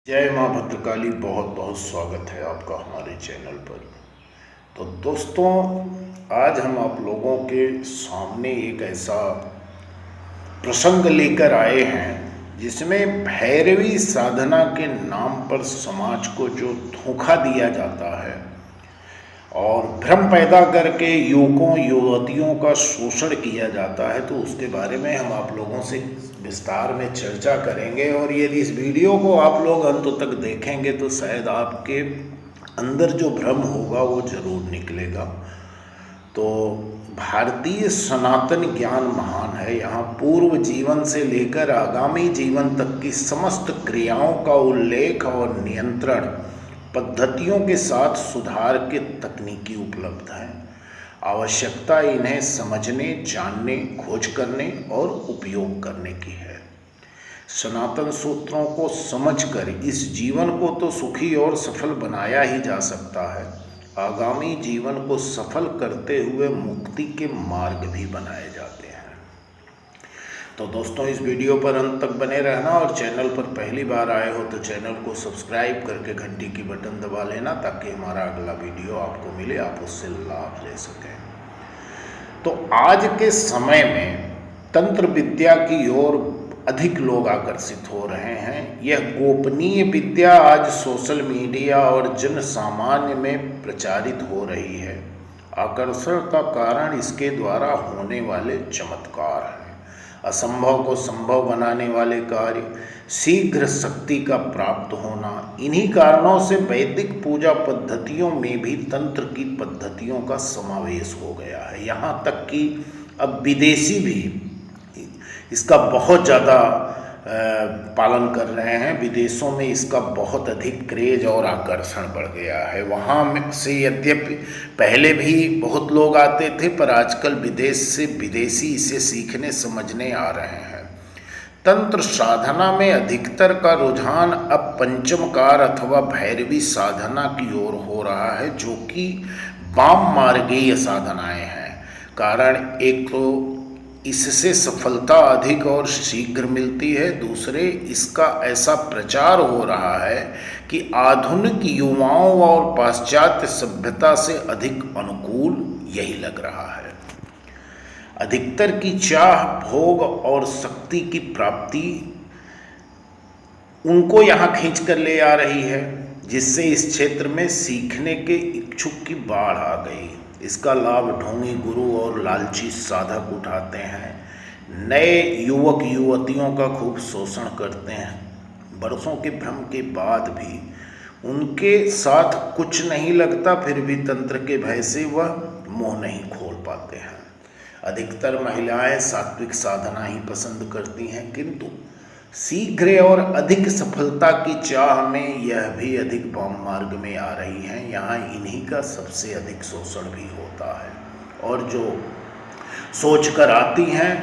जय माँ भद्रकाली। बहुत बहुत स्वागत है आपका हमारे चैनल पर। तो दोस्तों, आज हम आप लोगों के सामने एक ऐसा प्रसंग लेकर आए हैं जिसमें भैरवी साधना के नाम पर समाज को जो धोखा दिया जाता है और भ्रम पैदा करके युवकों युवतियों का शोषण किया जाता है, तो उसके बारे में हम आप लोगों से विस्तार में चर्चा करेंगे। और यदि इस वीडियो को आप लोग अंत तक देखेंगे तो शायद आपके अंदर जो भ्रम होगा वो जरूर निकलेगा। तो भारतीय सनातन ज्ञान महान है। यहाँ पूर्व जीवन से लेकर आगामी जीवन तक की समस्त क्रियाओं का उल्लेख और नियंत्रण पद्धतियों के साथ सुधार के तकनीकी उपलब्ध हैं। आवश्यकता इन्हें समझने, जानने, खोज करने और उपयोग करने की है। सनातन सूत्रों को समझकर इस जीवन को तो सुखी और सफल बनाया ही जा सकता है, आगामी जीवन को सफल करते हुए मुक्ति के मार्ग भी बनाए जाते हैं। तो दोस्तों, इस वीडियो पर अंत तक बने रहना और चैनल पर पहली बार आए हो तो चैनल को सब्सक्राइब करके घंटी की बटन दबा लेना ताकि हमारा अगला वीडियो आपको मिले, आप उससे लाभ ले सकें। तो आज के समय में तंत्र विद्या की ओर अधिक लोग आकर्षित हो रहे हैं। यह गोपनीय विद्या आज सोशल मीडिया और जन सामान्य में प्रचारित हो रही है। आकर्षण का कारण इसके द्वारा होने वाले चमत्कार हैं, असंभव को संभव बनाने वाले कार्य, शीघ्र शक्ति का प्राप्त होना। इन्हीं कारणों से वैदिक पूजा पद्धतियों में भी तंत्र की पद्धतियों का समावेश हो गया है। यहाँ तक कि अब विदेशी भी इसका बहुत ज़्यादा पालन कर रहे हैं। विदेशों में इसका बहुत अधिक क्रेज और आकर्षण बढ़ गया है। वहाँ से यद्यपि पहले भी बहुत लोग आते थे, पर आजकल विदेश से विदेशी इसे सीखने समझने आ रहे हैं। तंत्र साधना में अधिकतर का रुझान अब पंचमकार अथवा भैरवी साधना की ओर हो रहा है, जो कि वाम मार्गीय साधनाएं हैं। कारण एक तो इससे सफलता अधिक और शीघ्र मिलती है, दूसरे इसका ऐसा प्रचार हो रहा है कि आधुनिक युवाओं और पाश्चात्य सभ्यता से अधिक अनुकूल यही लग रहा है। अधिकतर की चाह भोग और शक्ति की प्राप्ति उनको यहाँ खींच कर ले आ रही है, जिससे इस क्षेत्र में सीखने के इच्छुक की बाढ़ आ गई। इसका लाभ ढोंगी गुरु और लालची साधक उठाते हैं। नए युवक युवतियों का खूब शोषण करते हैं। बरसों के भ्रम के बाद भी उनके साथ कुछ नहीं लगता, फिर भी तंत्र के भय से वह मुंह नहीं खोल पाते हैं। अधिकतर महिलाएं सात्विक साधना ही पसंद करती हैं, किंतु शीघ्र और अधिक सफलता की चाह में यह भी अधिक वाम मार्ग में आ रही हैं। यहाँ इन्हीं का सबसे अधिक शोषण भी होता है, और जो सोच कर आती हैं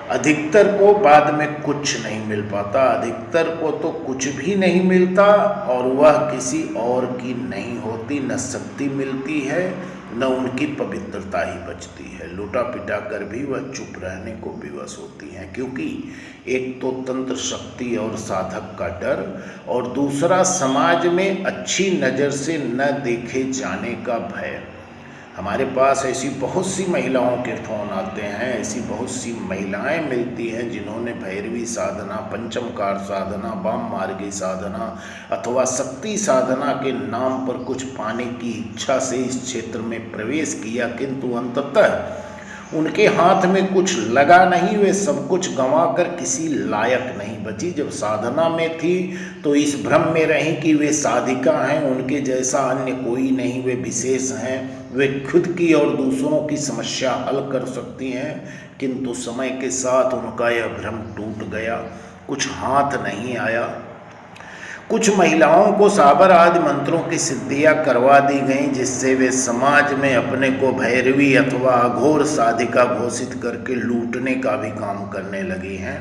अधिकतर को बाद में कुछ नहीं मिल पाता। अधिकतर को तो कुछ भी नहीं मिलता और वह किसी और की नहीं होती। न शक्ति मिलती है, न उनकी पवित्रता ही बचती है। लुटा पिटा कर भी वह चुप रहने को विवश होती हैं, क्योंकि एक तो तंत्र शक्ति और साधक का डर, और दूसरा समाज में अच्छी नज़र से न देखे जाने का भय। हमारे पास ऐसी बहुत सी महिलाओं के फ़ोन आते हैं, ऐसी बहुत सी महिलाएं मिलती हैं जिन्होंने भैरवी साधना, पंचमकार साधना, वाम मार्गी साधना अथवा शक्ति साधना के नाम पर कुछ पाने की इच्छा से इस क्षेत्र में प्रवेश किया, किंतु अंततः उनके हाथ में कुछ लगा नहीं। वे सब कुछ गंवाकर किसी लायक नहीं बची। जब साधना में थी तो इस भ्रम में रहीं कि वे साधिका हैं, उनके जैसा अन्य कोई नहीं, वे विशेष हैं, वे खुद की और दूसरों की समस्या हल कर सकती हैं। किंतु समय के साथ उनका यह भ्रम टूट गया, कुछ हाथ नहीं आया। कुछ महिलाओं को साबर आदि मंत्रों की सिद्धियां करवा दी गईं, जिससे वे समाज में अपने को भैरवी अथवा अघोर साधिका घोषित करके लूटने का भी काम करने लगी हैं,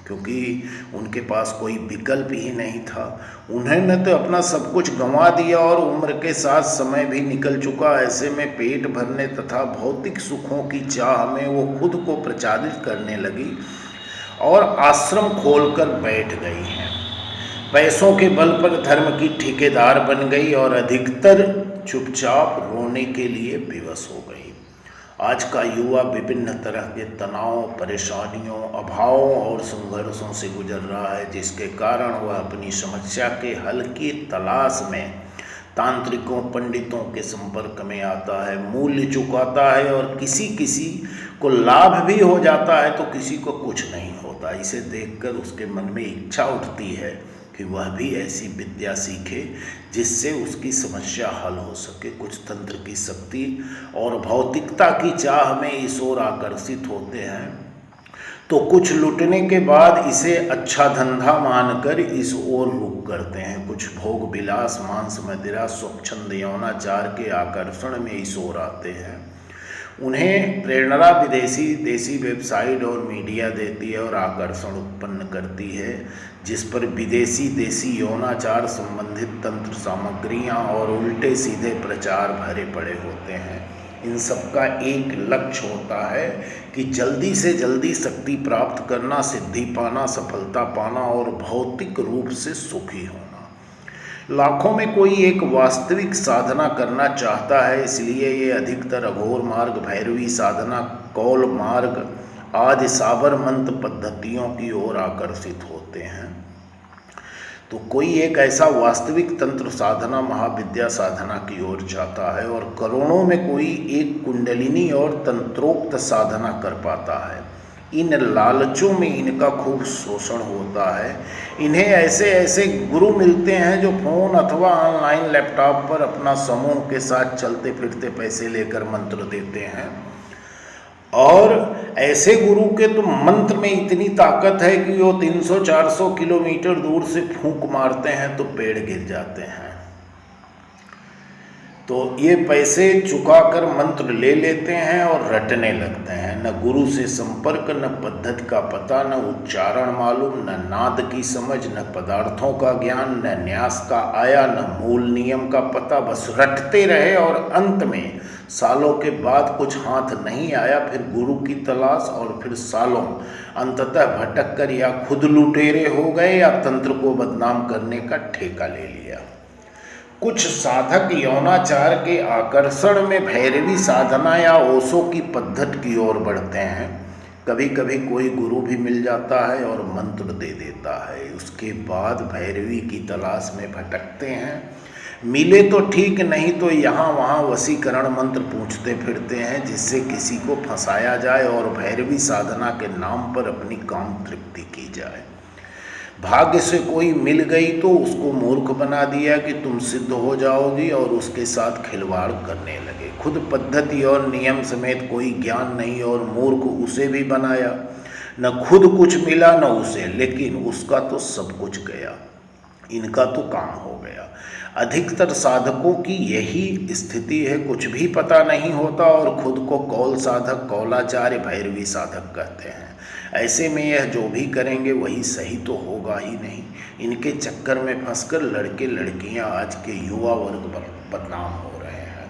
क्योंकि उनके पास कोई विकल्प ही नहीं था। उन्होंने तो अपना सब कुछ गंवा दिया और उम्र के साथ समय भी निकल चुका। ऐसे में पेट भरने तथा भौतिक सुखों की चाह में वो खुद को प्रचारित करने लगी और आश्रम खोलकर बैठ गई हैं। पैसों के बल पर धर्म की ठेकेदार बन गई और अधिकतर चुपचाप रोने के लिए विवश हो गई। आज का युवा विभिन्न तरह के तनाव, परेशानियों, अभावों और संघर्षों से गुजर रहा है, जिसके कारण वह अपनी समस्या के हल की तलाश में तांत्रिकों, पंडितों के संपर्क में आता है, मूल्य चुकाता है और किसी किसी को लाभ भी हो जाता है तो किसी को कुछ नहीं होता। इसे देखकर उसके मन में इच्छा उठती है कि वह भी ऐसी विद्या सीखे जिससे उसकी समस्या हल हो सके। कुछ तंत्र की शक्ति और भौतिकता की चाह में इस ओर आकर्षित होते हैं तो कुछ लुटने के बाद इसे अच्छा धंधा मानकर इस ओर रुख करते हैं। कुछ भोग विलास, मांस मदिरा, स्वच्छंद यौनाचार के आकर्षण में इस ओर आते हैं। उन्हें प्रेरणा विदेशी देसी वेबसाइट और मीडिया देती है और आकर्षण उत्पन्न करती है, जिस पर विदेशी देसी यौनाचार संबंधित तंत्र सामग्रियां और उल्टे सीधे प्रचार भरे पड़े होते हैं। इन सब का एक लक्ष्य होता है कि जल्दी से जल्दी शक्ति प्राप्त करना, सिद्धि पाना, सफलता पाना और भौतिक रूप से सुखी होना। लाखों में कोई एक वास्तविक साधना करना चाहता है, इसलिए ये अधिकतर अघोर मार्ग, भैरवी साधना, कौल मार्ग आदि साबर मंत्र पद्धतियों की ओर आकर्षित होते हैं। तो कोई एक ऐसा वास्तविक तंत्र साधना, महाविद्या साधना की ओर जाता है और करोड़ों में कोई एक कुंडलिनी और तंत्रोक्त साधना कर पाता है। इन लालचों में इनका खूब शोषण होता है। इन्हें ऐसे ऐसे गुरु मिलते हैं जो फ़ोन अथवा ऑनलाइन लैपटॉप पर अपना समूह के साथ चलते फिरते पैसे लेकर मंत्र देते हैं। और ऐसे गुरु के तो मंत्र में इतनी ताकत है कि वो 300-400 किलोमीटर दूर से फूंक मारते हैं तो पेड़ गिर जाते हैं। तो ये पैसे चुकाकर मंत्र ले लेते हैं और रटने लगते हैं। न गुरु से संपर्क, न पद्धति का पता, न उच्चारण मालूम, न नाद की समझ, न पदार्थों का ज्ञान, न न्यास का आया, न मूल नियम का पता। बस रटते रहे और अंत में सालों के बाद कुछ हाथ नहीं आया, फिर गुरु की तलाश और फिर सालों, अंततः भटक कर या खुद लुटेरे हो गए या तंत्र को बदनाम करने का ठेका ले लिया। कुछ साधक यौनाचार के आकर्षण में भैरवी साधना या ओशो की पद्धति की ओर बढ़ते हैं। कभी कभी कोई गुरु भी मिल जाता है और मंत्र दे देता है, उसके बाद भैरवी की तलाश में भटकते हैं। मिले तो ठीक, नहीं तो यहाँ वहाँ वशीकरण मंत्र पूछते फिरते हैं जिससे किसी को फंसाया जाए और भैरवी साधना के नाम पर अपनी काम तृप्ति की जाए। भाग्य से कोई मिल गई तो उसको मूर्ख बना दिया कि तुम सिद्ध हो जाओगी और उसके साथ खिलवाड़ करने लगे। खुद पद्धति और नियम समेत कोई ज्ञान नहीं और मूर्ख उसे भी बनाया। न खुद कुछ मिला न उसे, लेकिन उसका तो सब कुछ गया, इनका तो काम हो गया। अधिकतर साधकों की यही स्थिति है, कुछ भी पता नहीं होता और खुद को कौल साधक, कौलाचार्य, भैरवी साधक कहते हैं। ऐसे में यह जो भी करेंगे वही सही तो होगा ही नहीं। इनके चक्कर में फंसकर लड़के लड़कियां आज के युवा वर्ग बदनाम हो रहे हैं।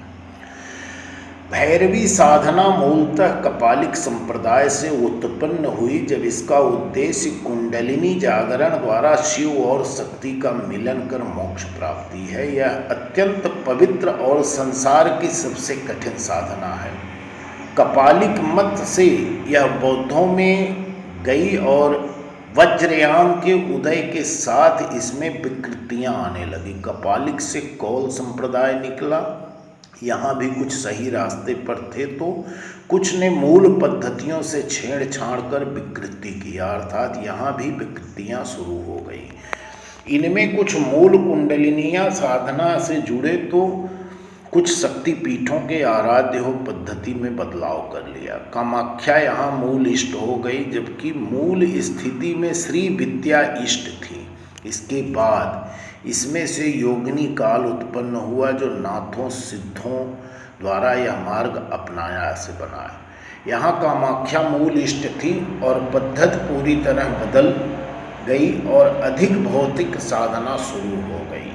भैरवी साधना मूलतः कपालिक संप्रदाय से उत्पन्न हुई, जब इसका उद्देश्य कुंडलिनी जागरण द्वारा शिव और शक्ति का मिलन कर मोक्ष प्राप्ति है। यह अत्यंत पवित्र और संसार की सबसे कठिन साधना है। कपालिक मत से यह बौद्धों में गई और वज्रयान के उदय के साथ इसमें विकृतियां आने लगी। कपालिक से कौल संप्रदाय निकला। यहाँ भी कुछ सही रास्ते पर थे तो कुछ ने मूल पद्धतियों से छेड़छाड़ कर विकृति किया, अर्थात यहाँ भी विकृतियाँ शुरू हो गई। इनमें कुछ मूल कुंडलिनियाँ साधना से जुड़े तो कुछ शक्तिपीठों के आराध्य हो पद्धति में बदलाव कर लिया। कामाख्या यहाँ मूल इष्ट हो गई, जबकि मूल स्थिति में श्री विद्या इष्ट थी। इसके बाद इसमें से योगिनी काल उत्पन्न हुआ जो नाथों सिद्धों द्वारा यह मार्ग अपनाया से बना। यहाँ कामाख्या मूल इष्ट थी और पद्धति पूरी तरह बदल गई और अधिक भौतिक साधना शुरू हो गई।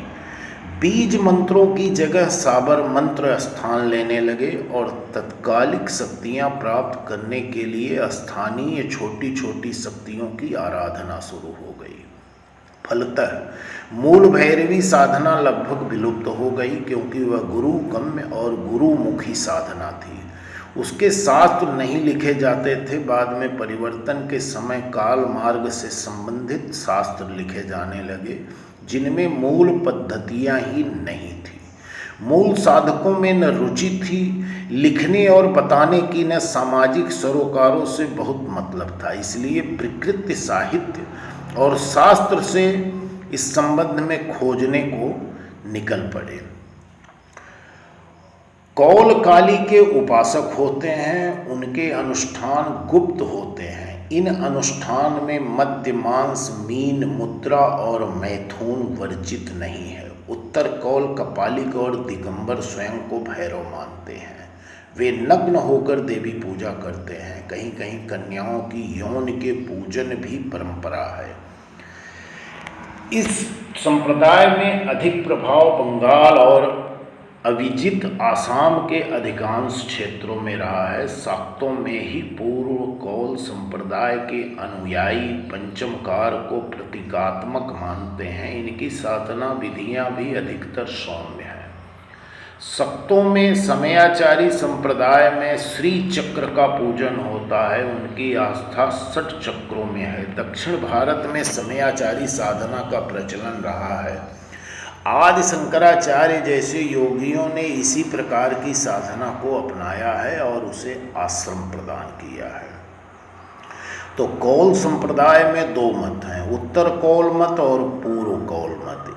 बीज मंत्रों की जगह साबर मंत्र स्थान लेने लगे और तत्कालिक शक्तियां प्राप्त करने के लिए स्थानीय छोटी छोटी शक्तियों की आराधना शुरू हो गई। फलतः मूल भैरवी साधना लगभग विलुप्त हो गई, क्योंकि वह गुरु गम्य और गुरुमुखी साधना थी। उसके शास्त्र नहीं लिखे जाते थे। बाद में परिवर्तन के समय काल मार्ग से संबंधित शास्त्र लिखे जाने लगे, जिनमें मूल पद्धतियां ही नहीं थी। मूल साधकों में न रुचि थी लिखने और बताने की, न सामाजिक सरोकारों से बहुत मतलब था। इसलिए प्रकृत साहित्य और शास्त्र से इस संबंध में खोजने को निकल पड़े। कौल काली के उपासक होते हैं, उनके अनुष्ठान गुप्त होते हैं। इन अनुष्ठान में मद्य, मांस, मीन, मुद्रा और मैथुन वर्जित नहीं है। उत्तर कौल कपालिक और दिगंबर स्वयं को भैरव मानते हैं। वे नग्न होकर देवी पूजा करते हैं। कहीं कहीं कन्याओं की यौन के पूजन भी परंपरा है। इस संप्रदाय में अधिक प्रभाव बंगाल और अविजित आसाम के अधिकांश क्षेत्रों में रहा है। शाक्तों में ही पूर्व कौल संप्रदाय के अनुयायी पंचमकार को प्रतीकात्मक मानते हैं। इनकी साधना विधियां भी अधिकतर सौम्य है। शाक्तों में समयाचारी संप्रदाय में श्री चक्र का पूजन होता है। उनकी आस्था 6 चक्रों में है। दक्षिण भारत में समयाचारी साधना का प्रचलन रहा है। आदि शंकराचार्य जैसे योगियों ने इसी प्रकार की साधना को अपनाया है और उसे आश्रम प्रदान किया है। तो कौल संप्रदाय में 2 मत हैं, उत्तर कौल मत और पूर्व कौल मत।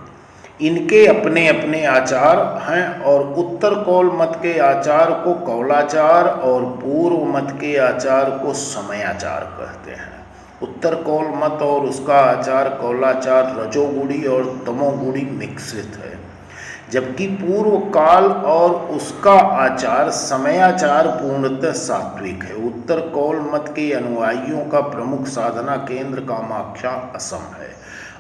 इनके अपने अपने आचार हैं और उत्तर कौल मत के आचार को कौलाचार और पूर्व मत के आचार को समयाचार कहते हैं। उत्तर कौल मत और उसका आचार कौलाचार रजोगुणी और तमोगुणी मिश्रित है, जबकि पूर्व काल और उसका आचार समयाचार पूर्णतः सात्विक है। उत्तर कौल मत के अनुयायियों का प्रमुख साधना केंद्र कामाख्या असम है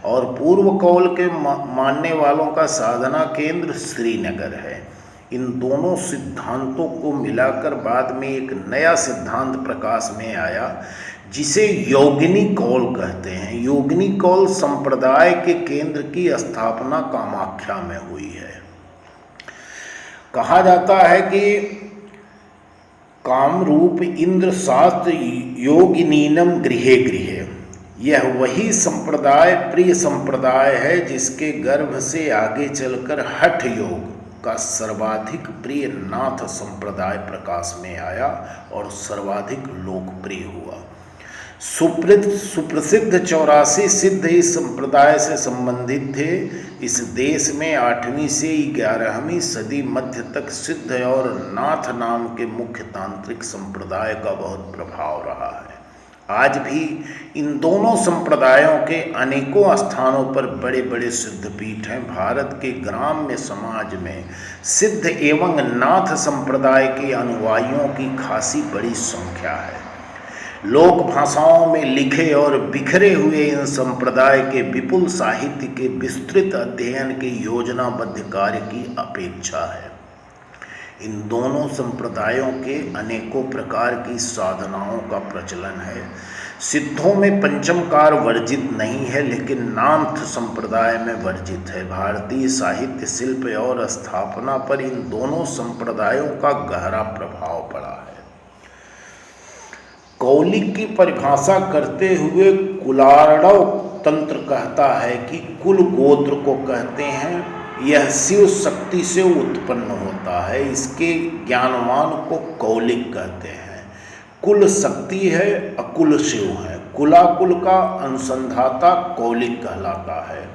और पूर्व कौल के मानने वालों का साधना केंद्र श्रीनगर है। इन दोनों सिद्धांतों को मिलाकर बाद में एक नया सिद्धांत प्रकाश में आया, जिसे योगिनी कौल कहते हैं। योगिनी कौल संप्रदाय के केंद्र की स्थापना कामाख्या में हुई है। कहा जाता है कि कामरूप इंद्र शास्त्र योगिनीनम गृहे गृहे, यह वही संप्रदाय प्रिय संप्रदाय है जिसके गर्भ से आगे चलकर हठ योग का सर्वाधिक प्रिय नाथ संप्रदाय प्रकाश में आया और सर्वाधिक लोकप्रिय हुआ। सुप्रसिद्ध 84 सिद्ध इस संप्रदाय से संबंधित थे। इस देश में 8वीं से 11वीं सदी मध्य तक सिद्ध और नाथ नाम के मुख्य तांत्रिक संप्रदाय का बहुत प्रभाव रहा है। आज भी इन दोनों संप्रदायों के अनेकों स्थानों पर बड़े बड़े सिद्धपीठ हैं। भारत के ग्राम्य समाज में सिद्ध एवं नाथ संप्रदाय के अनुयायियों की खासी बड़ी संख्या है। लोक भाषाओं में लिखे और बिखरे हुए इन संप्रदाय के विपुल साहित्य के विस्तृत अध्ययन के योजनाबद्ध कार्य की अपेक्षा है। इन दोनों संप्रदायों के अनेकों प्रकार की साधनाओं का प्रचलन है। सिद्धों में पंचमकार वर्जित नहीं है, लेकिन नाथ संप्रदाय में वर्जित है। भारतीय साहित्य, शिल्प और स्थापना पर इन दोनों संप्रदायों का गहरा प्रभाव पड़ा है। कौलिक की परिभाषा करते हुए कुलार्णव तंत्र कहता है कि कुल गोत्र को कहते हैं। यह शिव शक्ति से उत्पन्न होता है। इसके ज्ञानवान को कौलिक कहते हैं। कुल शक्ति है, अकुल शिव है। कुलाकुल का अनुसंधाता कौलिक कहलाता है।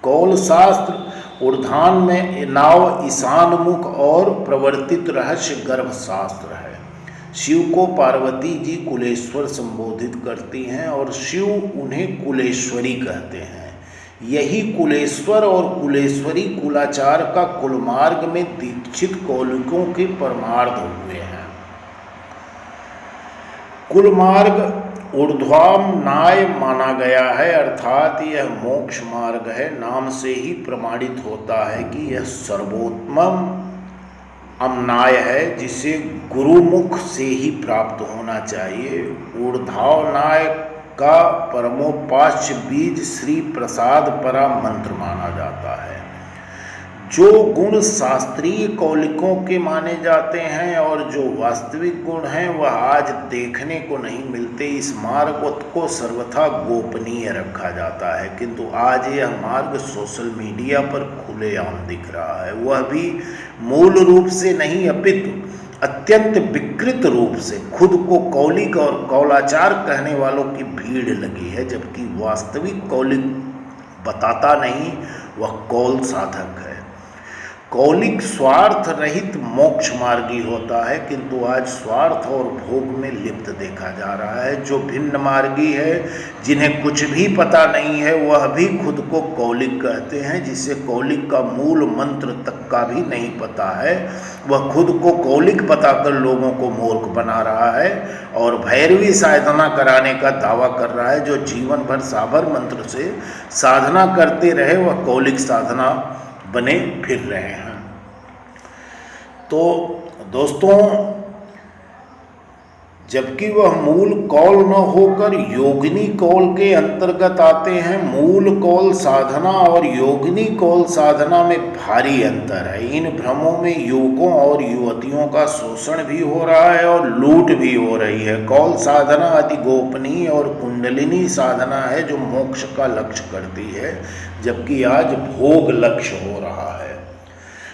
कौल शास्त्र ऊर्ध्वान में नाव ईशानमुख और प्रवर्तित रहस्य गर्भ शास्त्र है। शिव को पार्वती जी कुलेश्वर संबोधित करती हैं और शिव उन्हें कुलेश्वरी कहते हैं। यही कुलेश्वर और कुलेश्वरी कुलाचार का कुलमार्ग में दीक्षित कौलिकों के परमार्थ हुए हैं। कुलमार्ग ऊर्ध्वामनाय माना गया है, अर्थात यह मोक्ष मार्ग है। नाम से ही प्रमाणित होता है कि यह सर्वोत्तम अमनाय है, जिसे गुरुमुख से ही प्राप्त होना चाहिए। ऊर्ध्वानाय का परमोपास्य बीज श्री प्रसाद परा मंत्र माना जाता है। जो गुण शास्त्रीय कौलिकों के माने जाते हैं और जो वास्तविक गुण हैं वह आज देखने को नहीं मिलते। इस मार्ग को सर्वथा गोपनीय रखा जाता है, किंतु आज यह मार्ग सोशल मीडिया पर खुलेआम दिख रहा है, वह भी मूल रूप से नहीं अपितु अत्यंत विकृत रूप से खुद को कौलिक और कौलाचार कहने वालों की भीड़ लगी है, जबकि वास्तविक कौलिक बताता नहीं, वह कौल साधक है। कौलिक स्वार्थ रहित मोक्ष मार्गी होता है, किंतु आज स्वार्थ और भोग में लिप्त देखा जा रहा है। जो भिन्न मार्गी है, जिन्हें कुछ भी पता नहीं है, वह भी खुद को कौलिक कहते हैं। जिसे कौलिक का मूल मंत्र तक का भी नहीं पता है, वह खुद को कौलिक बताकर लोगों को मूर्ख बना रहा है और भैरवी साधना कराने का दावा कर रहा है। जो जीवन भर साबर मंत्र से साधना करते रहे, वह कौलिक साधना बने फिर रहे हैं। तो दोस्तों, जबकि वह मूल कौल न होकर योगिनी कौल के अंतर्गत आते हैं। मूल कौल साधना और योगिनी कौल साधना में भारी अंतर है। इन भ्रमों में युवकों और युवतियों का शोषण भी हो रहा है और लूट भी हो रही है। कौल साधना अति गोपनीय और कुंडलिनी साधना है जो मोक्ष का लक्ष्य करती है, जबकि आज भोग लक्ष्य हो रहा है।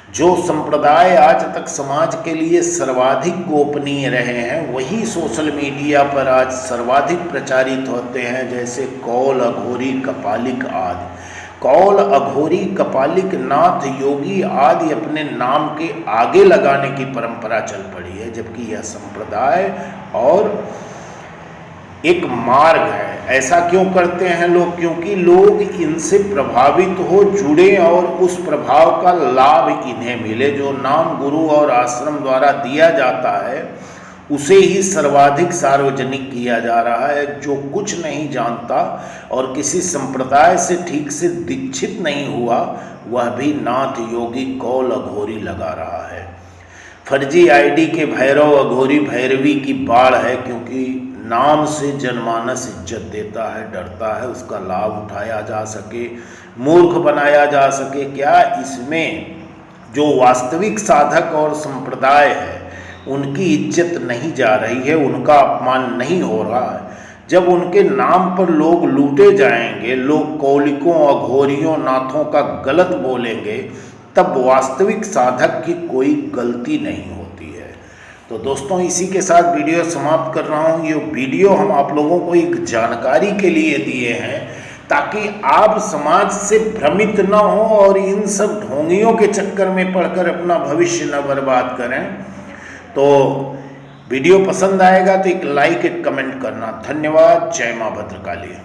जो संप्रदाय आज तक समाज के लिए सर्वाधिक गोपनीय रहे हैं, वही सोशल मीडिया पर आज सर्वाधिक प्रचारित होते हैं, जैसे कौल, अघोरी, कपालिक आदि। कौल, अघोरी, कपालिक, नाथ, योगी आदि अपने नाम के आगे लगाने की परंपरा चल पड़ी है, जबकि यह संप्रदाय और एक मार्ग है। ऐसा क्यों करते हैं लोग? क्योंकि लोग इनसे प्रभावित हो, जुड़े और उस प्रभाव का लाभ इन्हें मिले। जो नाम गुरु और आश्रम द्वारा दिया जाता है, उसे ही सर्वाधिक सार्वजनिक किया जा रहा है। जो कुछ नहीं जानता और किसी संप्रदाय से ठीक से दीक्षित नहीं हुआ, वह भी नाथ, योगी, कौल, अघोरी लगा रहा है। फर्जी आईडी के भैरव, अघोरी, भैरवी की बाढ़ है, क्योंकि नाम से जनमानस इज्जत देता है, डरता है उसका लाभ उठाया जा सके, मूर्ख बनाया जा सके। क्या इसमें जो वास्तविक साधक और संप्रदाय है, उनकी इज्जत नहीं जा रही है, उनका अपमान नहीं हो रहा है? जब उनके नाम पर लोग लूटे जाएंगे, लोग कौलिकों, अघोरियों, नाथों का गलत बोलेंगे, तब वास्तविक साधक की कोई गलती नहीं होती है। तो दोस्तों, इसी के साथ वीडियो समाप्त कर रहा हूँ। ये वीडियो हम आप लोगों को एक जानकारी के लिए दिए हैं, ताकि आप समाज से भ्रमित न हो और इन सब ढोंगियों के चक्कर में पड़कर अपना भविष्य न बर्बाद करें। तो वीडियो पसंद आएगा तो एक लाइक, एक कमेंट करना। धन्यवाद। जय मां भद्रकाली।